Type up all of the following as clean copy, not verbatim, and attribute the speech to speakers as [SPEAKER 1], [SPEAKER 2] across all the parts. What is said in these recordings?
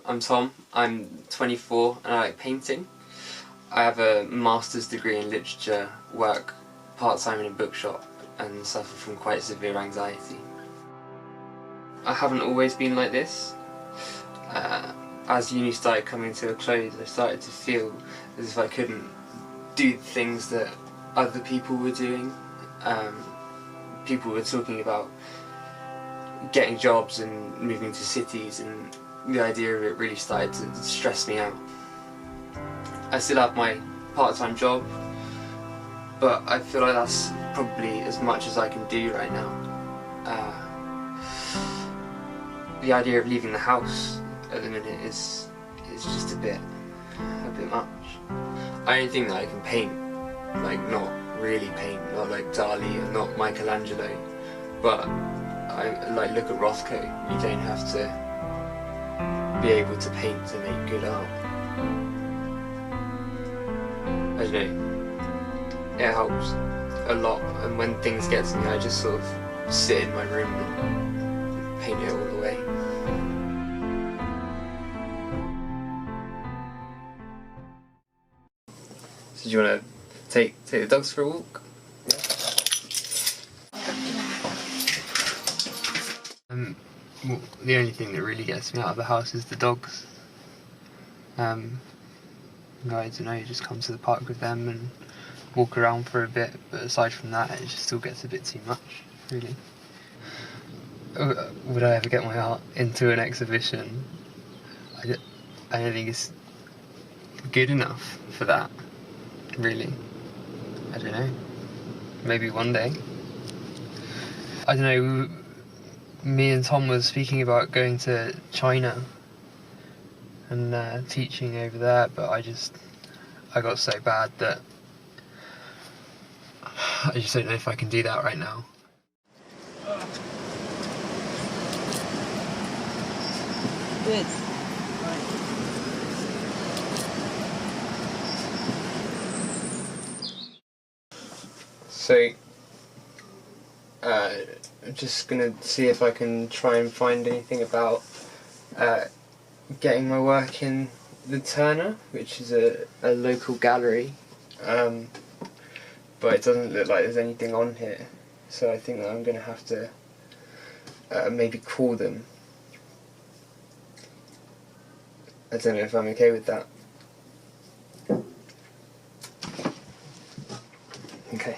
[SPEAKER 1] I'm Tom, I'm 24 and I like painting. I have a master's degree in literature, work part-time in a bookshop and suffer from quite severe anxiety. I haven't always been like this. As uni started coming to a close, I started to feel as if I couldn't do the things that other people were doing. People were talking about getting jobs and moving to cities, and the idea of it really started to stress me out. I still have my part-time job, but I feel like that's probably as much as I can do right now. The idea of leaving the house at the minute is just a bit much. I don't think that I can paint, like not really paint, not like Dali or not Michelangelo, but I like look at Rothko. You don't have to be able to paint to make good art. I don't know, it helps a lot, and when things get to me I just sort of sit in my room and paint it all away. So do you want to take the dogs for a walk? Well, the only thing that really gets me out of the house is the dogs. I don't know, just come to the park with them and walk around for a bit, but aside from that it just still gets a bit too much, really. Would I ever get my art into an exhibition? I don't think it's good enough for that, really. I don't know, maybe one day. I don't know, me and Tom was speaking about going to China and teaching over there, but I got so bad that I just don't know if I can do that right now.
[SPEAKER 2] Good.
[SPEAKER 1] So, I'm just gonna see if I can try and find anything about getting my work in the Turner, which is a local gallery, but it doesn't look like there's anything on here, so I think that I'm gonna have to maybe call them. I don't know if I'm okay with that. Okay.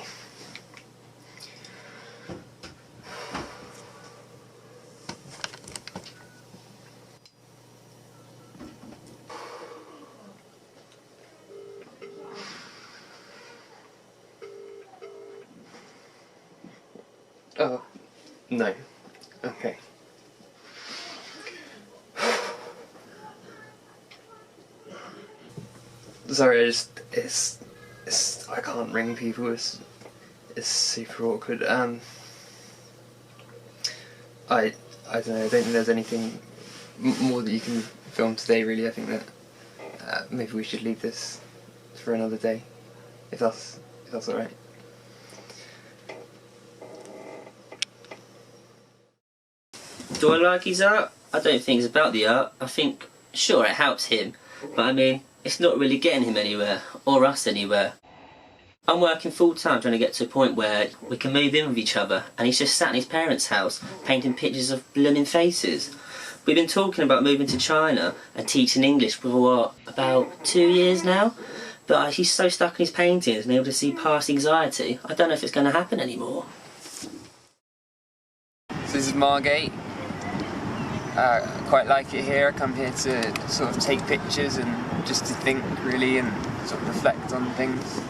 [SPEAKER 1] Oh, no. Okay. Sorry, I can't ring people, it's super awkward. I don't know, I don't think there's anything more that you can film today, really. I think that maybe we should leave this for another day, if that's alright.
[SPEAKER 2] Do I like his art? I don't think it's about the art. I think, sure, it helps him, but I mean, it's not really getting him anywhere, or us anywhere. I'm working full-time trying to get to a point where we can move in with each other, and he's just sat in his parents' house painting pictures of blooming faces. We've been talking about moving to China and teaching English for what, about 2 years now? But he's so stuck in his paintings and able to see past anxiety, I don't know if it's going to happen anymore.
[SPEAKER 1] So this is Margate. Quite like it here. I come here to sort of take pictures and just to think, really, and sort of reflect on things.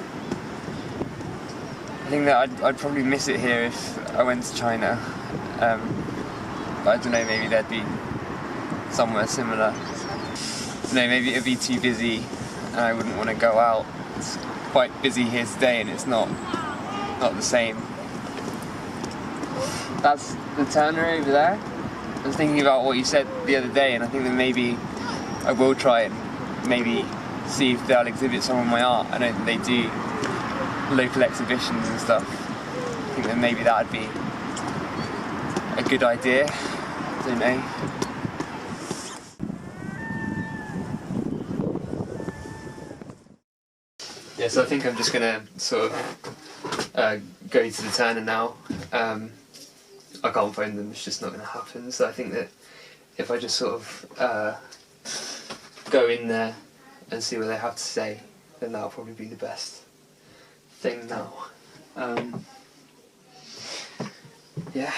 [SPEAKER 1] I think that I'd probably miss it here if I went to China. But I don't know, maybe there'd be somewhere similar. No, maybe it'd be too busy and I wouldn't want to go out. It's quite busy here today and it's not the same. That's the Turner over there. I was thinking about what you said the other day, and I think that maybe I will try and maybe see if they'll exhibit some of my art. I know that they do local exhibitions and stuff. I think that maybe that would be a good idea. I don't know. Yeah, so I think I'm just gonna sort of go to the Turner now. I can't phone them, it's just not gonna happen. So I think that if I just sort of go in there and see what they have to say, then that'll probably be the best thing now. Yeah.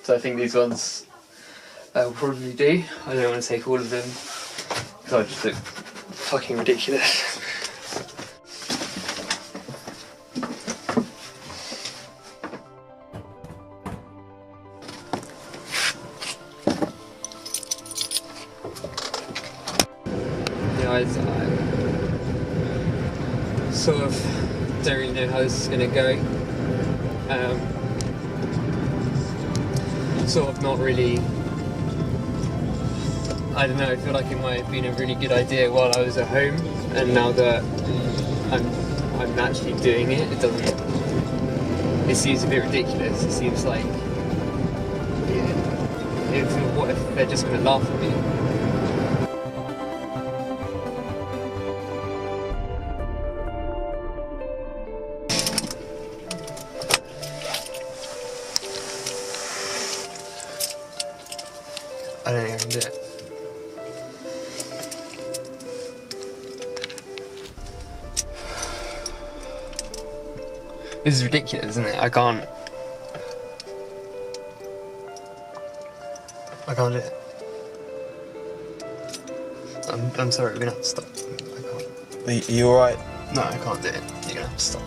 [SPEAKER 1] So I think these ones will probably do. I don't want to take all of them because I just look fucking ridiculous. I sort of don't really know how this is going to go. Sort of not really, I don't know, I feel like it might have been a really good idea while I was at home, and now that I'm actually doing it, it seems a bit ridiculous. It seems like, what if they're just going to laugh at me? I don't think I can do it. This is ridiculous, isn't it? I can't do it. I'm sorry, we're gonna have to stop. I can't.
[SPEAKER 3] Are you alright?
[SPEAKER 1] No, I can't do it. You're gonna have to stop.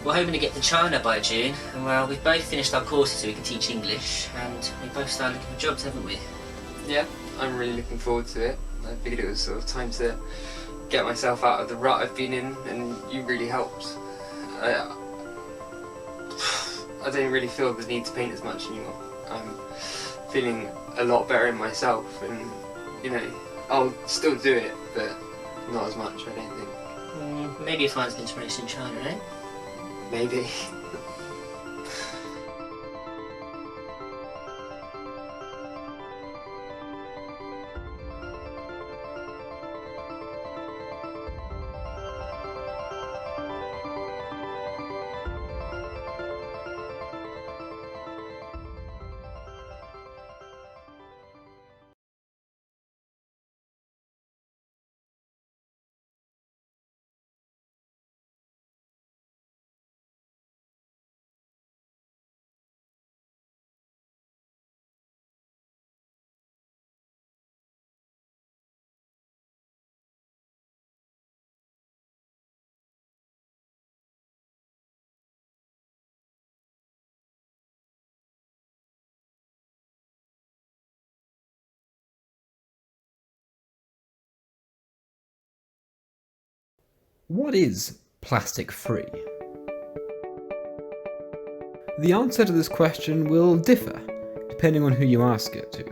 [SPEAKER 2] We're hoping to get to China by June, and well, we've both finished our courses so we can teach English, and we both started looking for jobs, haven't we?
[SPEAKER 1] Yeah, I'm really looking forward to it. I figured it was sort of time to get myself out of the rut I've been in, and you really helped. I don't really feel the need to paint as much anymore. I'm feeling a lot better in myself, and you know, I'll still do it, but not as much, I don't think.
[SPEAKER 2] Maybe you'll find some inspiration in China, eh?
[SPEAKER 1] Maybe.
[SPEAKER 4] What is plastic free? The answer to this question will differ depending on who you ask it to.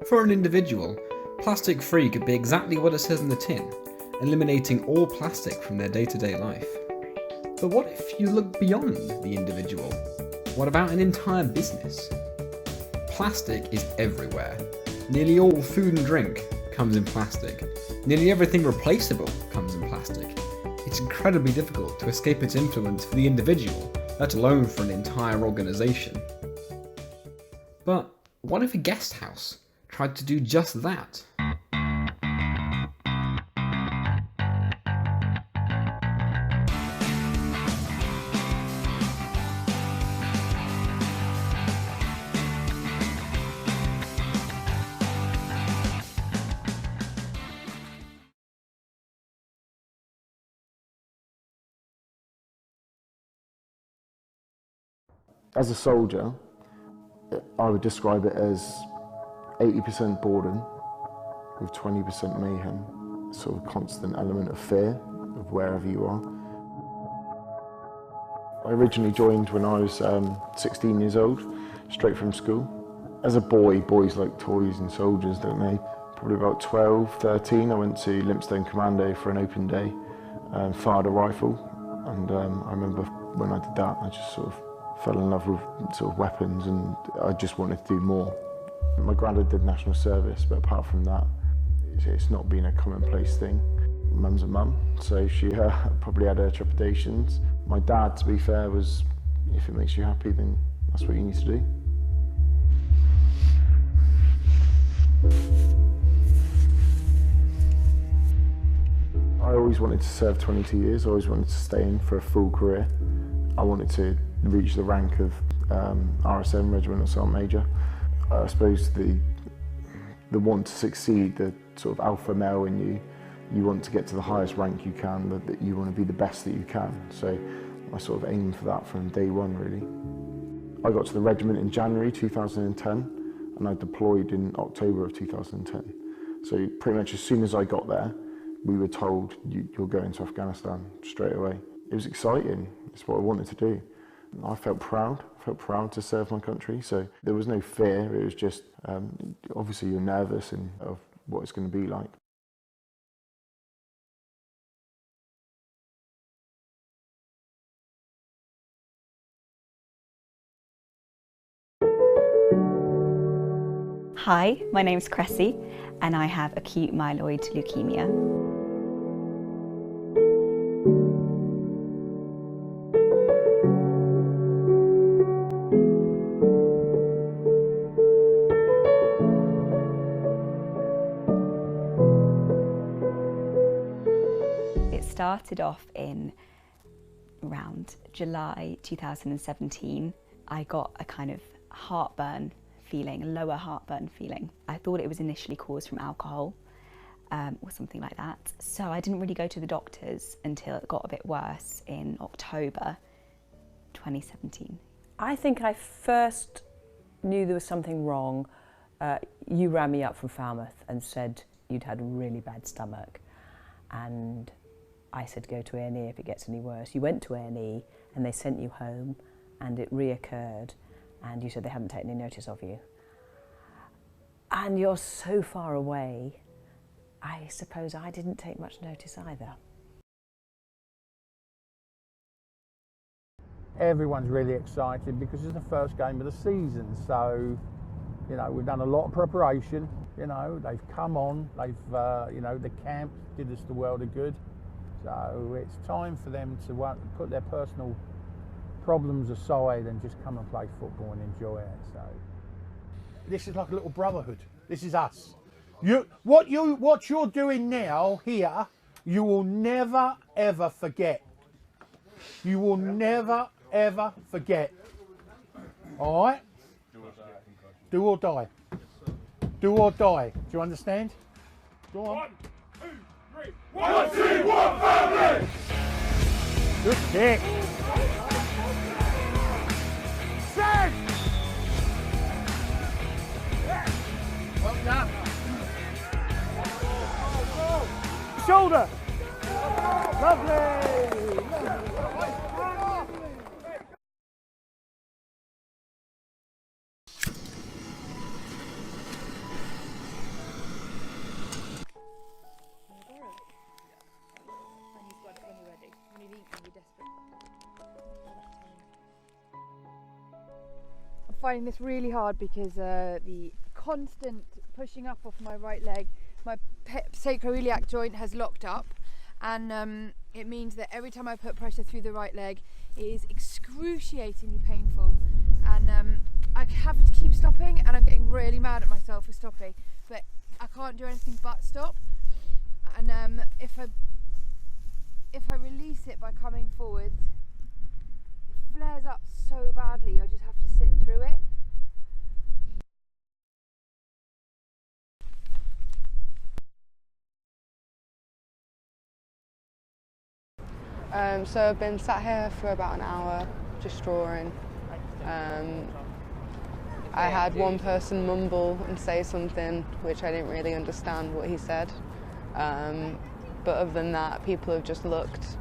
[SPEAKER 4] For an individual, plastic free could be exactly what it says in the tin, eliminating all plastic from their day-to-day life. But what if you look beyond the individual? What about an entire business? Plastic is everywhere. Nearly all food and drink comes in plastic. Nearly everything replaceable comes in plastic. It's incredibly difficult to escape its influence for the individual, let alone for an entire organisation. But what if a guest house tried to do just that?
[SPEAKER 3] As a soldier, I would describe it as 80% boredom with 20% mayhem, sort of constant element of fear of wherever you are. I originally joined when I was 16 years old, straight from school. As a boy, boys like toys and soldiers, don't they? Probably about 12, 13, I went to Lympstone Commando for an open day, fired a rifle, and I remember when I did that, I just sort of fell in love with sort of weapons, and I just wanted to do more. My granddad did national service, but apart from that, it's not been a commonplace thing. Mum's a mum, so she probably had her trepidations. My dad, to be fair, was, if it makes you happy, then that's what you need to do. I always wanted to serve 22 years, I always wanted to stay in for a full career. I wanted to reach the rank of RSM, Regimental Sergeant Major. I suppose the want to succeed, the sort of alpha male in you, you want to get to the highest rank you can, that you want to be the best that you can. So I sort of aimed for that from day one, really. I got to the regiment in January 2010, and I deployed in October of 2010. So pretty much as soon as I got there, we were told, you're going to Afghanistan straight away. It was exciting, it's what I wanted to do. I felt proud to serve my country, so there was no fear, it was just, obviously you're nervous of what it's going to be like.
[SPEAKER 5] Hi, my name's Cressy and I have acute myeloid leukemia. It started off in around July 2017. I got a kind of heartburn feeling, a lower heartburn feeling. I thought it was initially caused from alcohol or something like that. So I didn't really go to the doctors until it got a bit worse in October 2017.
[SPEAKER 6] I think I first knew there was something wrong. You rang me up from Falmouth and said you'd had a really bad stomach. And I said, go to A&E if it gets any worse. You went to A&E and they sent you home and it reoccurred. And you said they hadn't taken any notice of you. And you're so far away, I suppose I didn't take much notice either.
[SPEAKER 7] Everyone's really excited because it's the first game of the season, so, you know, we've done a lot of preparation, you know, they've come on, they've, you know, the camp did us the world of good, so it's time for them to put their personal problems aside and just come and play football and enjoy it. So
[SPEAKER 8] this is like a little brotherhood. This is us. What you're doing now here, you will never ever forget. You will never ever forget. All right? Do or die. Do or die. Do you understand? Go on. 1, 2, 3. 1 team, 1 family. Good kick. Well done. Shoulder. Lovely.
[SPEAKER 9] I'm finding this really hard because the constant pushing up off my right leg, my sacroiliac joint has locked up, and it means that every time I put pressure through the right leg, it is excruciatingly painful, and I have to keep stopping, and I'm getting really mad at myself for stopping, but I can't do anything but stop. And if I release it by coming forwards, it flares up so badly, I just have to sit through it.
[SPEAKER 10] So I've been sat here for about an hour just drawing. I had one person mumble and say something which I didn't really understand what he said, but other than that people have just looked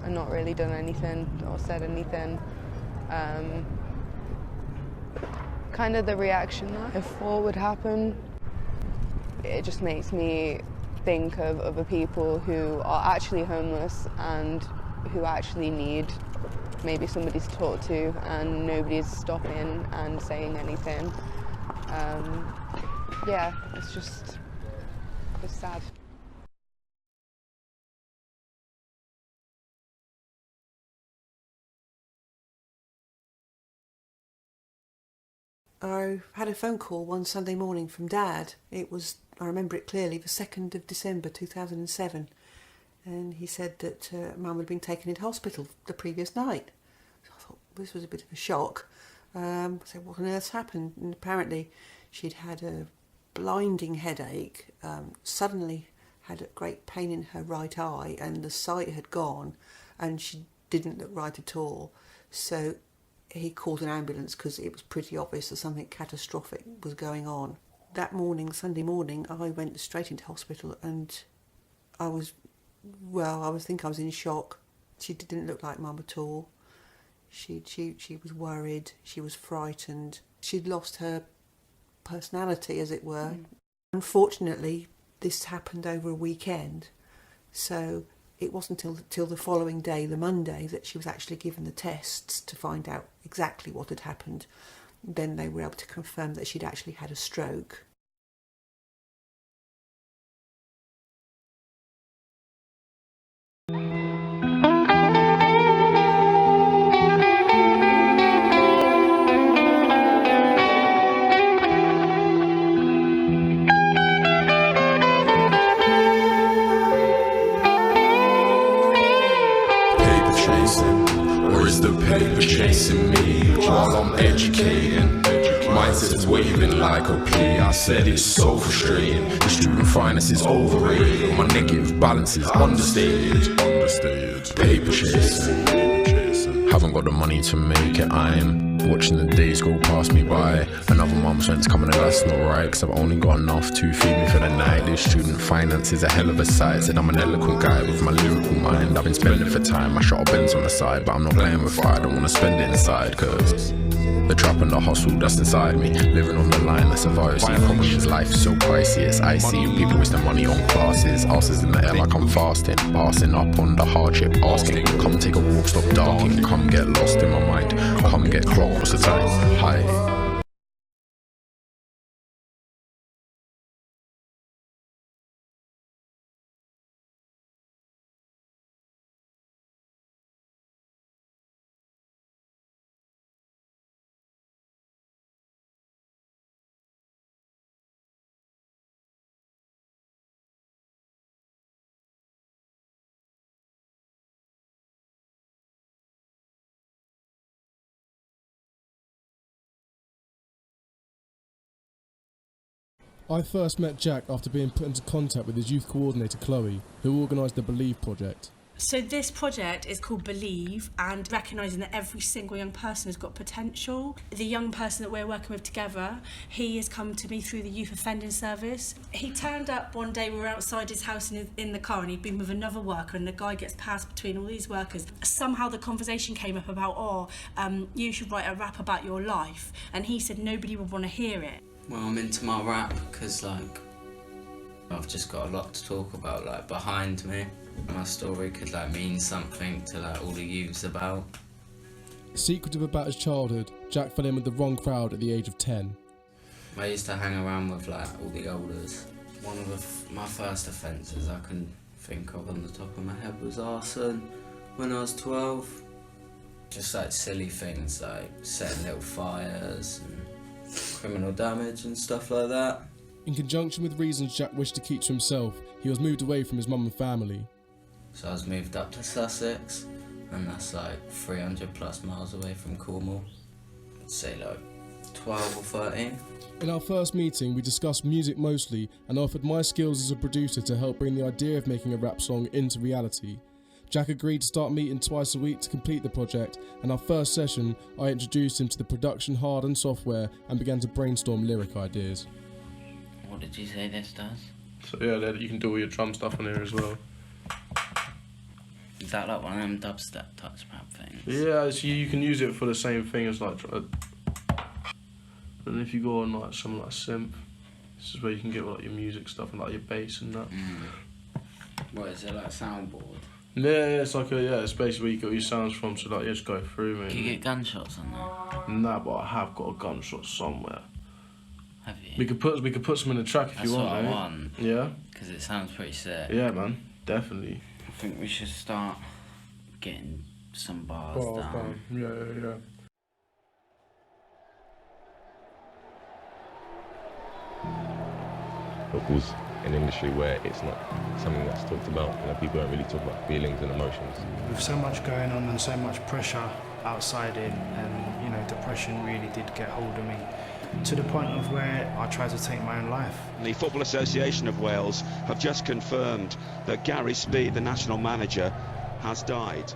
[SPEAKER 10] and not really done anything or said anything. Kind of the reaction that I thought would happen, it just makes me think of other people who are actually homeless and who actually need maybe somebody to talk to, and nobody's stopping and saying anything. Yeah, it's sad.
[SPEAKER 11] I had a phone call one Sunday morning from Dad. It was, I remember it clearly, the 2nd of December 2007. And he said that Mum had been taken into hospital the previous night. So I thought this was a bit of a shock. I said, what on earth's happened? And apparently she'd had a blinding headache, suddenly had a great pain in her right eye, and the sight had gone, and she didn't look right at all. So he called an ambulance because it was pretty obvious that something catastrophic was going on. That morning, Sunday morning, I went straight into hospital, and I think I was in shock. She didn't look like Mum at all. She was worried, she was frightened. She'd lost her personality, as it were. Unfortunately, this happened over a weekend, so it wasn't till the following day, the Monday, that she was actually given the tests to find out exactly what had happened. Then they were able to confirm that she'd actually had a stroke.
[SPEAKER 12] Paper chasing me while I'm educating. Mindsets waving like a plea. I said it's so frustrating. The student finance is overrated. My negative balance is understated. Paper chasing. Haven't got the money to make it. I'm watching the days go past me by. Another month's rent's coming and that's not right, cause I've only got enough to feed me for the night. This student finance is a hell of a sight. Said I'm an eloquent guy with my lyrical mind. I've been spending for time. I shot a Benz on the side, but I'm not playing with fire. I don't wanna spend it inside, cause the trap and the hustle that's inside me, living on the line, that's a virus. The problem is life is so pricey, it's icy. People wasting money on classes, asses in the air like I'm fasting, passing up on the hardship, asking, come take a walk, stop darking, come get lost in my mind, come get clocked, what's the time? Hi.
[SPEAKER 13] I first met Jack after being put into contact with his youth coordinator Chloe, who organised the Believe project.
[SPEAKER 14] So this project is called Believe, and recognising that every single young person has got potential. The young person that we're working with together, he has come to me through the youth offending service. He turned up one day, we were outside his house in the car, and he'd been with another worker, and the guy gets passed between all these workers. Somehow the conversation came up about, you should write a rap about your life, and he said nobody would want to hear it.
[SPEAKER 15] Well, I'm into my rap because, I've just got a lot to talk about, behind me. My story could, mean something to, all the youths about.
[SPEAKER 13] Secretive about his childhood, Jack fell in with the wrong crowd at the age of 10.
[SPEAKER 15] I used to hang around with, all the elders. One of my first offences I can think of on the top of my head was arson when I was 12. Just, silly things, setting little fires and criminal damage and stuff like that.
[SPEAKER 13] In conjunction with reasons Jack wished to keep to himself, he was moved away from his mum and family.
[SPEAKER 15] So I was moved up to Sussex, and that's 300 plus miles away from Cornwall. I'd say 12 or 13.
[SPEAKER 13] In our first meeting, we discussed music mostly and offered my skills as a producer to help bring the idea of making a rap song into reality. Jack agreed to start meeting twice a week to complete the project, and our first session, I introduced him to the production hard and software and began to brainstorm lyric ideas.
[SPEAKER 15] What did you say this does?
[SPEAKER 16] So yeah, you can do all your drum stuff on here as well.
[SPEAKER 15] Is that like one of them dubstep touchpad things?
[SPEAKER 13] Yeah, so you can use it for the same thing as like. And if you go on like something like synth, this is where you can get like your music stuff and like your bass and that.
[SPEAKER 15] What is it, like soundboard?
[SPEAKER 13] Yeah, it's like it's basically where you get your sounds from. So like, just go through, mate.
[SPEAKER 15] Can you get gunshots on that?
[SPEAKER 13] Nah, but I have got a gunshot somewhere.
[SPEAKER 15] Have you?
[SPEAKER 13] We could put some in the track if
[SPEAKER 15] That's
[SPEAKER 13] you want,
[SPEAKER 15] what
[SPEAKER 13] mate.
[SPEAKER 15] I want.
[SPEAKER 13] Yeah.
[SPEAKER 15] Because it sounds pretty sick.
[SPEAKER 13] Yeah, man, definitely.
[SPEAKER 15] I think we should start getting some bars down.
[SPEAKER 13] Yeah.
[SPEAKER 16] Football's an industry where it's not something that's talked about. You know, people don't really talk about feelings and emotions.
[SPEAKER 17] With so much going on and so much pressure outside it, and you know, depression really did get hold of me to the point of where I tried to take my own life.
[SPEAKER 18] The Football Association of Wales have just confirmed that Gary Speed, the national manager, has died.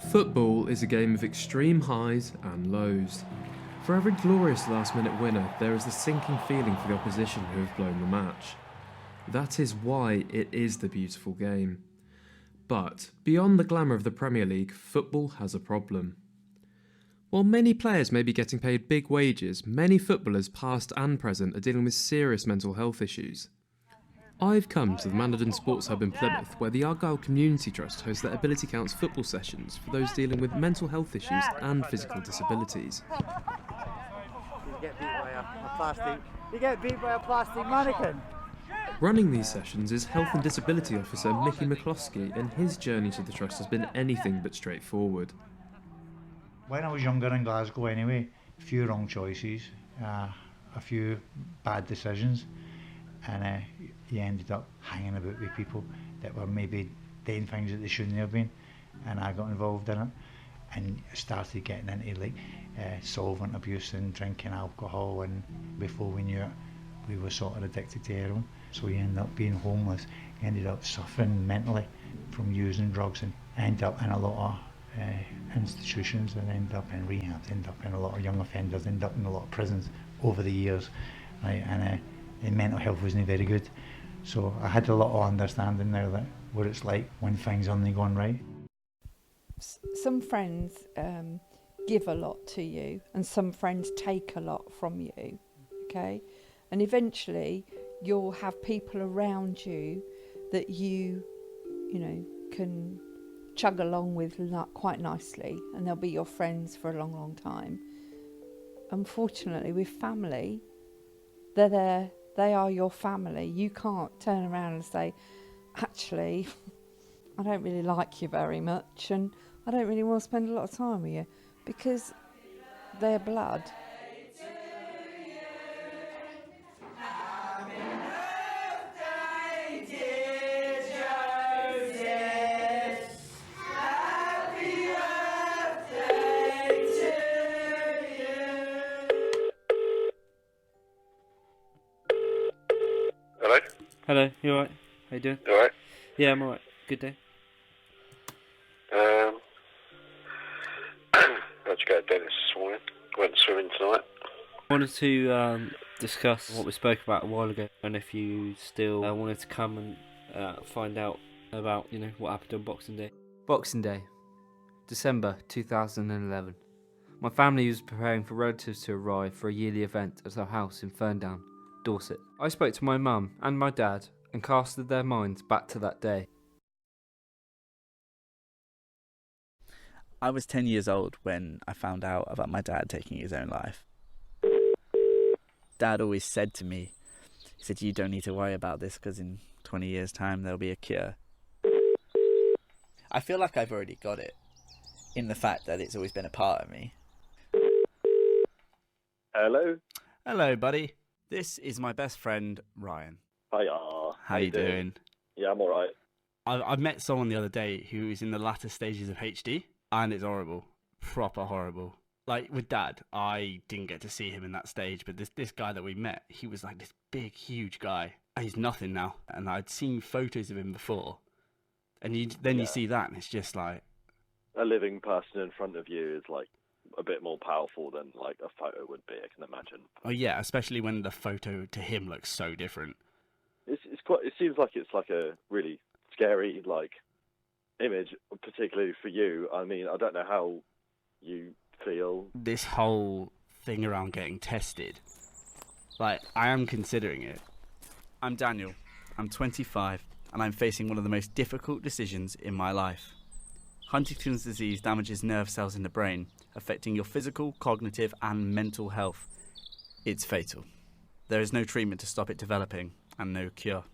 [SPEAKER 19] Football is a game of extreme highs and lows. For every glorious last-minute winner, there is the sinking feeling for the opposition who have blown the match. That is why it is the beautiful game. But, beyond the glamour of the Premier League, football has a problem. While many players may be getting paid big wages, many footballers, past and present, are dealing with serious mental health issues. I've come to the Manadon Sports Hub in Plymouth, where the Argyle Community Trust hosts their Ability Counts football sessions for those dealing with mental health issues and physical disabilities.
[SPEAKER 20] You get beat by a plastic mannequin.
[SPEAKER 19] Running these sessions is Health and Disability Officer Mickey McCloskey, and his journey to the Trust has been anything but straightforward.
[SPEAKER 21] When I was younger in Glasgow anyway, a few wrong choices, a few bad decisions, and you ended up hanging about with people that were maybe doing things that they shouldn't have been, and I got involved in it and started getting into like solvent abuse and drinking alcohol, and before we knew it we were sort of addicted to heroin. So you ended up being homeless, you ended up suffering mentally from using drugs, and ended up in a lot of institutions, and ended up in rehab, ended up in a lot of young offenders, ended up in a lot of prisons over the years, right? And mental health wasn't very good. So I had a lot of understanding now that what it's like when things aren't going right.
[SPEAKER 22] Some friends give a lot to you, and some friends take a lot from you, okay? And eventually you'll have people around you that you know, can chug along with quite nicely, and they'll be your friends for a long, long time. Unfortunately, with family, they're there, they are your family. You can't turn around and say, actually, I don't really like you very much, and I don't really want to spend a lot of time with you, because they're blood.
[SPEAKER 23] Hello?
[SPEAKER 24] Hello, you alright? How you doing?
[SPEAKER 23] You alright?
[SPEAKER 24] Yeah, I'm alright. Good day.
[SPEAKER 23] How'd you go to Dennis this morning? Went swimming tonight.
[SPEAKER 24] I wanted to discuss what we spoke about a while ago, and if you still wanted to come and find out about, you know, what happened on Boxing Day.
[SPEAKER 25] Boxing Day, December 2011. My family was preparing for relatives to arrive for a yearly event at our house in Ferndown, Dorset. I spoke to my mum and my dad and casted their minds back to that day.
[SPEAKER 26] I was 10 years old when I found out about my dad taking his own life. Dad always said to me, he said, you don't need to worry about this because in 20 years' time there'll be a cure. I feel like I've already got it, in the fact that it's always been a part of me.
[SPEAKER 23] Hello?
[SPEAKER 26] Hello, buddy. This is my best friend, Ryan.
[SPEAKER 23] Hiya.
[SPEAKER 26] How you doing?
[SPEAKER 23] Yeah, I'm alright.
[SPEAKER 26] I met someone the other day who is in the latter stages of HD, and it's horrible. Proper horrible. Like, with Dad, I didn't get to see him in that stage, but this guy that we met, he was like this big, huge guy. He's nothing now. And I'd seen photos of him before. And you see that, and it's just like...
[SPEAKER 23] A living person in front of you is, like, a bit more powerful than, like, a photo would be, I can imagine.
[SPEAKER 26] Oh, yeah, especially when the photo to him looks so different.
[SPEAKER 23] it's quite. It seems like it's like a really scary image, particularly for you. I mean, I don't know how you feel.
[SPEAKER 26] This whole thing around getting tested, I am considering it. I'm Daniel. I'm 25, and I'm facing one of the most difficult decisions in my life. Huntington's disease damages nerve cells in the brain, affecting your physical, cognitive, and mental health. It's fatal. There is no treatment to stop it developing, and no cure.